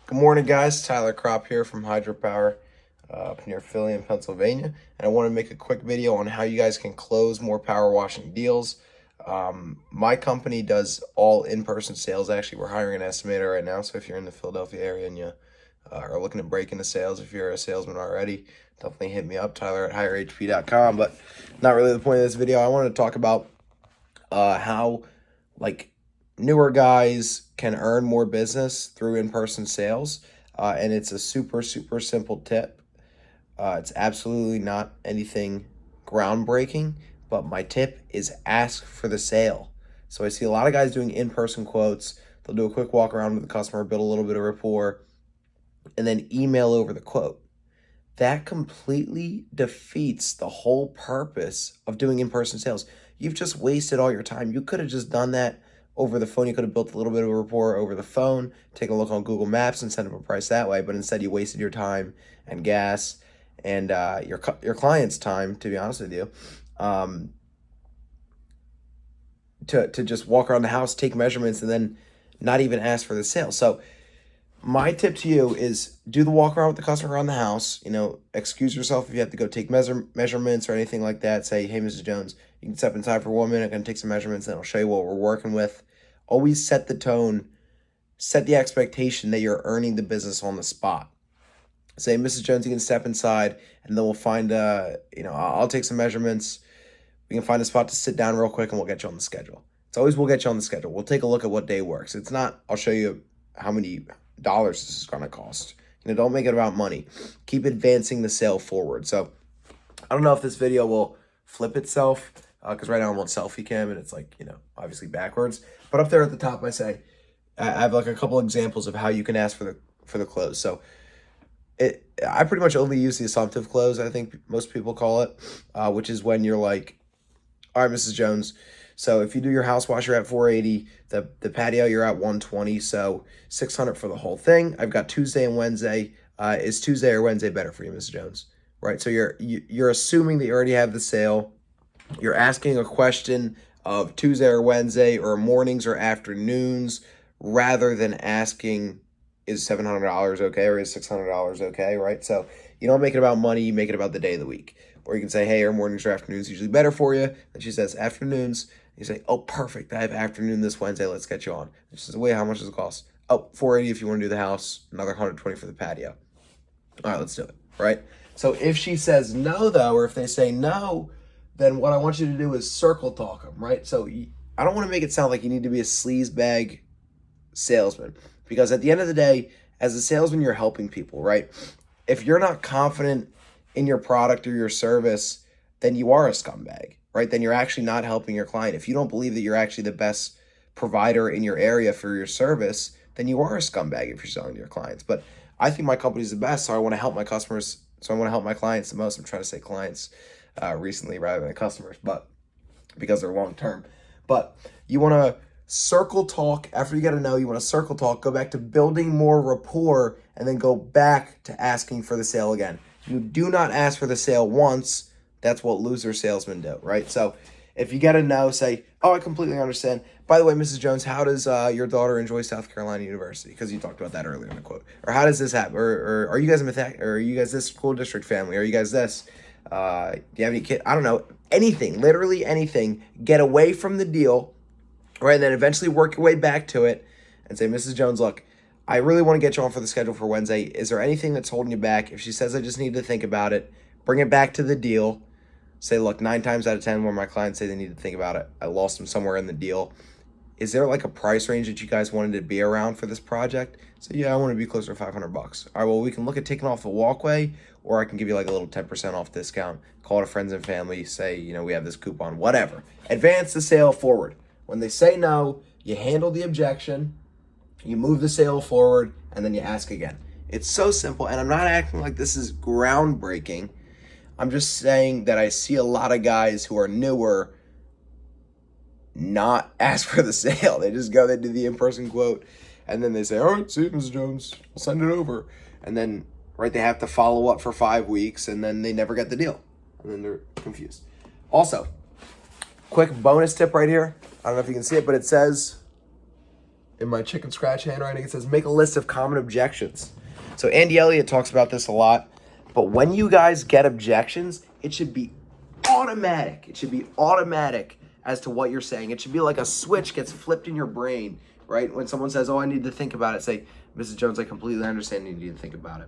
Good morning, guys. Tyler Crop here from Hydropower up near Philly in Pennsylvania. And I want to make a quick video on how you guys can close more power washing deals. My company does all in-person sales. Actually, we're hiring an estimator right now. So if you're in the Philadelphia area and you are looking to break into sales, if you're a salesman already, definitely hit me up, Tyler at higherhp.com. But not really the point of this video. I wanted to talk about how newer guys can earn more business through in-person sales. And it's a super simple tip. It's absolutely not anything groundbreaking, but my tip is ask for the sale. So I see a lot of guys doing in-person quotes. They'll do a quick walk around with the customer, build a little bit of rapport, and then email over the quote. That completely defeats the whole purpose of doing in-person sales. You've just wasted all your time. You could have just done that over the phone. You could have built a little bit of a rapport over the phone, take a look on Google Maps and send them a price that way. But instead, you wasted your time and gas and your client's time, to be honest with you, to just walk around the house, take measurements, and then not even ask for the sale. So my tip to you is do the walk around with the customer around the house. Excuse yourself if you have to go take measurements or anything like that. Say, hey, Mrs. Jones, you can step inside for 1 minute. I'm going to take some measurements, and I'll show you what we're working with. Always set the tone, set the expectation that you're earning the business on the spot. Say, Mrs. Jones, you can step inside, and then we'll find, I'll take some measurements. We can find a spot to sit down real quick, and we'll get you on the schedule. It's always we'll get you on the schedule. We'll take a look at what day works. It's not, I'll show you how many dollars this is going to cost. Don't make it about money. Keep advancing the sale forward. So I don't know if this video will flip itself because right now I'm on selfie cam and it's obviously backwards. But up there at the top, I have a couple examples of how you can ask for the close. So I pretty much only use the assumptive close, I think most people call it, which is when you're like, all right, Mrs. Jones, so if you do your house wash, you're at $480. The patio, you're at $120. So $600 for the whole thing. I've got Tuesday and Wednesday. Is Tuesday or Wednesday better for you, Mrs. Jones? Right. So you're assuming that you already have the sale. You're asking a question of Tuesday or Wednesday or mornings or afternoons, rather than asking, is $700 okay or is $600 okay? Right. So you don't make it about money. You make it about the day of the week. Or you can say, hey, are mornings or afternoons usually better for you? And she says afternoons. You say, oh, perfect. I have afternoon this Wednesday. Let's get you on. And she says, wait, how much does it cost? Oh, $480 if you want to do the house, another $120 for the patio. All right, let's do it. Right? So if she says no, though, or if they say no, then what I want you to do is circle talk them, right? So I don't want to make it sound like you need to be a sleazebag salesman, because at the end of the day, as a salesman, you're helping people, right? If you're not confident in your product or your service, then you are a scumbag, right? Then you're actually not helping your client. If you don't believe that you're actually the best provider in your area for your service, then you are a scumbag if you're selling to your clients. But I think my company's the best, so I want to help my customers. So I want to help my clients the most. I'm trying to say clients recently rather than customers, but because they're long term. But you want to circle talk after you get to know. You want to circle talk, go back to building more rapport, and then go back to asking for the sale again. You do not ask for the sale once. That's what loser salesmen do, right? So if you get a no, say, oh, I completely understand. By the way, Mrs. Jones, how does your daughter enjoy South Carolina University? Because you talked about that earlier in the quote. Or how does this happen? Or are you guys are you guys this school district family? Are you guys this? Do you have any kids? I don't know. Anything, literally anything. Get away from the deal, right? And then eventually work your way back to it and say, Mrs. Jones, look, I really want to get you on for the schedule for Wednesday. Is there anything that's holding you back? If she says, I just need to think about it, bring it back to the deal. Say, look, 9 times out of 10 when my clients say they need to think about it, I lost them somewhere in the deal. Is there a price range that you guys wanted to be around for this project? So yeah, I want to be closer to $500. All right, well, we can look at taking off the walkway, or I can give you a little 10% off discount. Call it a friends and family. Say, we have this coupon, whatever. Advance the sale forward. When they say no, you handle the objection, you move the sale forward, and then you ask again. It's so simple, and I'm not acting like this is groundbreaking. I'm just saying that I see a lot of guys who are newer not ask for the sale. They just go, they do the in-person quote, and then they say, all right, see you, Mrs. Jones, I'll send it over. And then, right, they have to follow up for 5 weeks, and then they never get the deal. And then they're confused. Also, quick bonus tip right here. I don't know if you can see it, but it says in my chicken scratch handwriting, it says make a list of common objections. So Andy Elliott talks about this a lot. But when you guys get objections, it should be automatic. It should be automatic as to what you're saying. It should be like a switch gets flipped in your brain, right? When someone says, oh, I need to think about it, say, Mrs. Jones, I completely understand you need to think about it.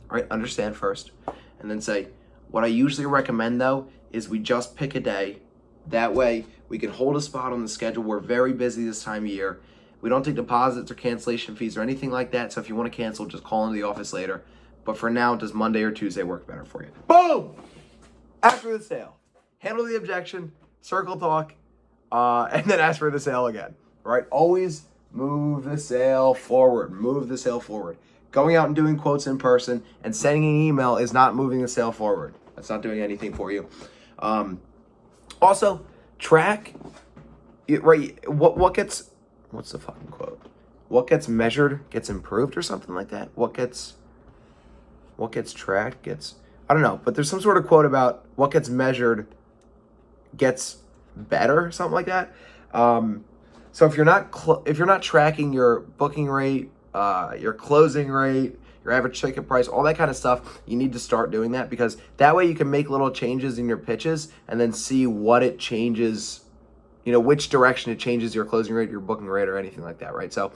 All right, understand first. And then say, what I usually recommend, though, is we just pick a day. That way, we can hold a spot on the schedule. We're very busy this time of year. We don't take deposits or cancellation fees or anything like that. So if you want to cancel, just call into the office later. But for now, does Monday or Tuesday work better for you? Boom! After the sale, handle the objection, circle talk, and then ask for the sale again. All right? Always move the sale forward. Move the sale forward. Going out and doing quotes in person and sending an email is not moving the sale forward. That's not doing anything for you. Also, track. Right? What gets? What's the fucking quote? What gets measured gets improved or something like that. What gets tracked gets, I don't know, but there's some sort of quote about what gets measured gets better, something like that. So if you're not tracking your booking rate, your closing rate, your average ticket price, all that kind of stuff, you need to start doing that, because that way you can make little changes in your pitches and then see what it changes, which direction it changes your closing rate, your booking rate, or anything like that, right? So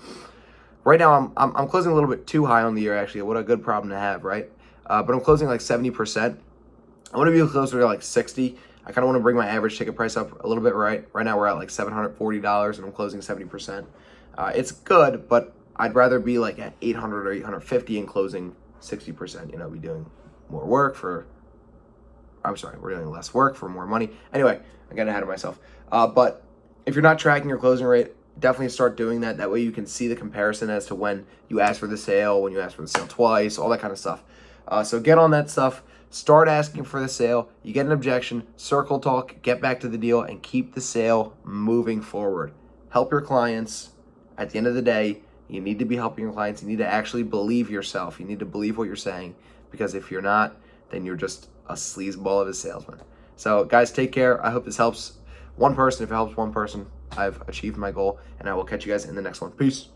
right now I'm closing a little bit too high on the year, actually. What a good problem to have, right? But I'm closing like 70%. I want to be closer to like 60. I kind of want to bring my average ticket price up a little bit, right? Right now we're at like $740 and I'm closing 70%. It's good, but I'd rather be like at 800 or 850 and closing 60%. Be doing more work we're doing less work for more money. Anyway, I got ahead of myself. But if you're not tracking your closing rate, definitely start doing that. That way you can see the comparison as to when you ask for the sale, when you ask for the sale twice, all that kind of stuff. So get on that stuff. Start asking for the sale. You get an objection, circle talk, get back to the deal, and keep the sale moving forward. Help your clients. At the end of the day, you need to be helping your clients. You need to actually believe yourself. You need to believe what you're saying, because if you're not, then you're just a sleazeball of a salesman. So guys, take care. I hope this helps one person. If it helps one person, I've achieved my goal, and I will catch you guys in the next one. Peace.